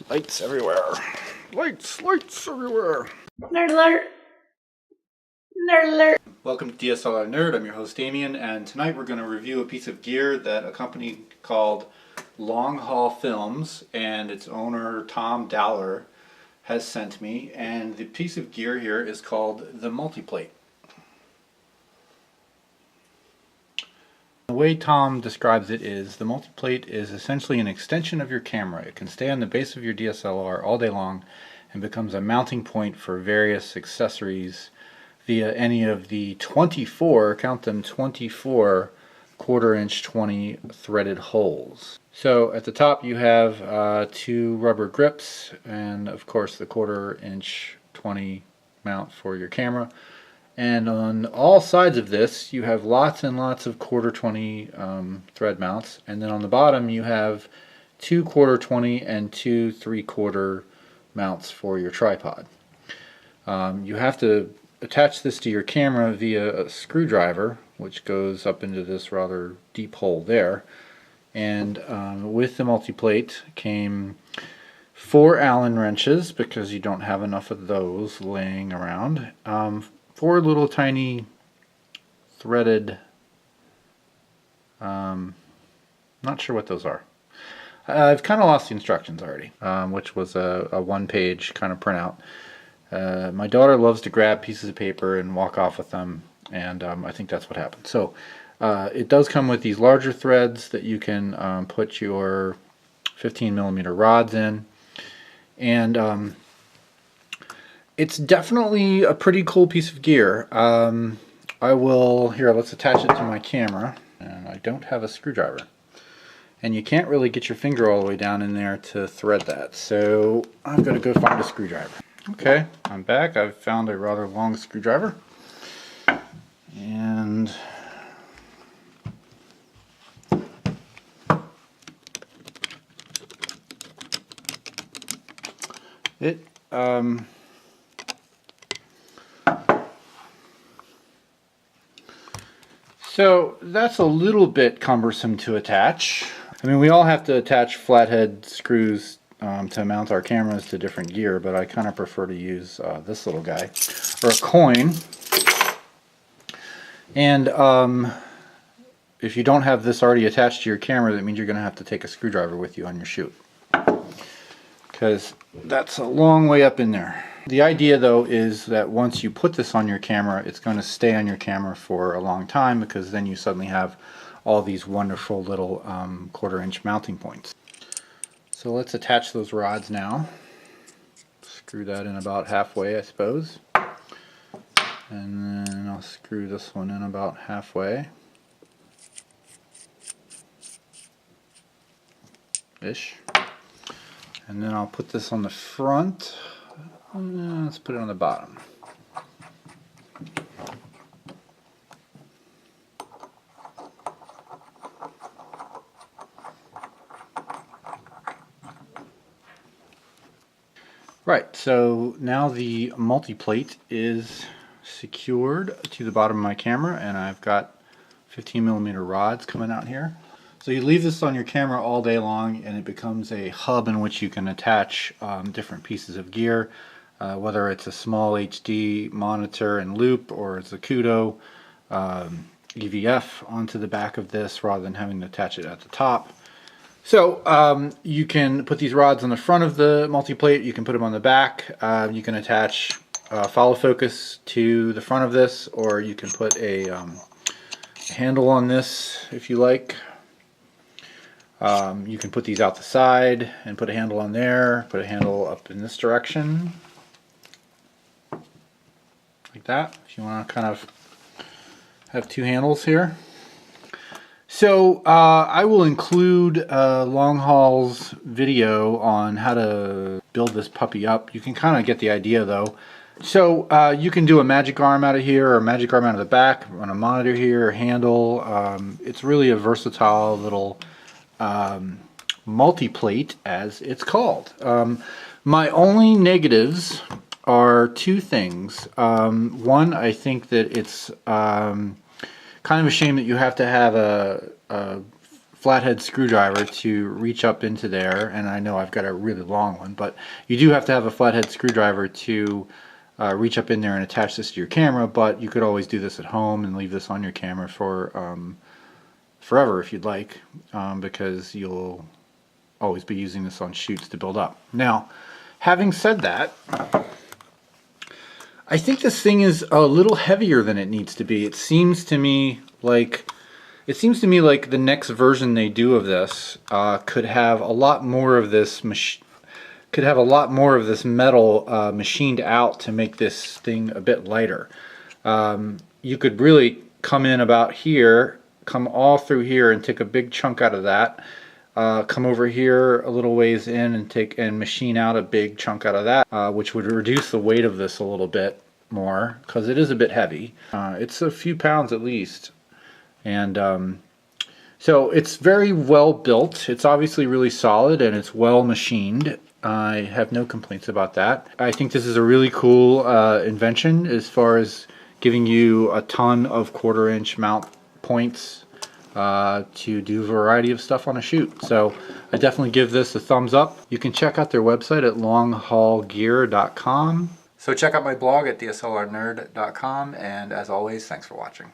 Lights everywhere. Lights everywhere. Nerd alert. Nerd alert. Welcome to DSLR Nerd. I'm your host Damien, and tonight we're going to review a piece of gear that a company called Long Haul Films and its owner Tom Dowler has sent me, and the piece of gear here is called the Multiplate. The way Tom describes it is the Multiplate is essentially an extension of your camera. It can stay on the base of your DSLR all day long and becomes a mounting point for various accessories via any of the 24, count them, 24 1/4" 20 threaded holes. So at the top you have two rubber grips and of course the 1/4" 20 mount for your camera. And on all sides of this you have lots and lots of 1/4 20 thread mounts, and then on the bottom you have two 1/4 20 and two 3/4 mounts for your tripod. You have to attach this to your camera via a screwdriver, which goes up into this rather deep hole there. And with the Multiplate came 4 Allen wrenches, because you don't have enough of those laying around. 4 little tiny threaded, not sure what those are. I've kind of lost the instructions already, which was a 1-page kind of printout. My daughter loves to grab pieces of paper and walk off with them, and I think that's what happened. So it does come with these larger threads that you can put your 15mm rods in, and it's definitely a pretty cool piece of gear. Let's attach it to my camera, and I don't have a screwdriver. And you can't really get your finger all the way down in there to thread that, so I'm going to go find a screwdriver. Okay, I'm back. I've found a rather long screwdriver. And it so that's a little bit cumbersome to attach. I mean, we all have to attach flathead screws to mount our cameras to different gear, but I kind of prefer to use this little guy, or a coin. And if you don't have this already attached to your camera, that means you're going to have to take a screwdriver with you on your shoot, because that's a long way up in there. The idea though is that once you put this on your camera, it's going to stay on your camera for a long time, because then you suddenly have all these wonderful little 1/4" mounting points. So let's attach those rods now. Screw that in about halfway, I suppose. And then I'll screw this one in about halfway. Ish. And then I'll put this on the front. Let's put it on the bottom. Right, so now the Multiplate is secured to the bottom of my camera, and I've got 15mm rods coming out here. So you leave this on your camera all day long, and it becomes a hub in which you can attach different pieces of gear, whether it's a small HD monitor and loop, or it's a Kudo EVF onto the back of this rather than having to attach it at the top. So you can put these rods on the front of the Multiplate, you can put them on the back, you can attach follow focus to the front of this, or you can put a handle on this if you like. You can put these out the side and put a handle on there, put a handle up in this direction, like that, if you want to kind of have 2 handles here. So I will include Long Haul's video on how to build this puppy up. You can kind of get the idea though. So you can do a magic arm out of here, or a magic arm out of the back, on a monitor here, or handle. It's really a versatile little Multiplate, as it's called. My only negatives are 2 things. One, I think that it's kind of a shame that you have to have a flathead screwdriver to reach up into there, and I know I've got a really long one, but you do have to have a flathead screwdriver to reach up in there and attach this to your camera, but you could always do this at home and leave this on your camera for forever if you'd like, because you'll always be using this on shoots to build up. Now, having said that, I think this thing is a little heavier than it needs to be. It seems to me like the next version they do of this could have a lot more of this metal machined out to make this thing a bit lighter. You could really come in about here, come all through here and take a big chunk out of that. Come over here a little ways in and machine out a big chunk out of that, which would reduce the weight of this a little bit more because it is a bit heavy. It's a few pounds at least, and so it's very well built. It's obviously really solid and it's well machined. I have no complaints about that. I think this is a really cool invention as far as giving you a ton of 1/4-inch mount points to do a variety of stuff on a shoot. So I definitely give this a thumbs up. You can check out their website at longhaulgear.com. So check out my blog at dslrnerd.com, and as always, thanks for watching.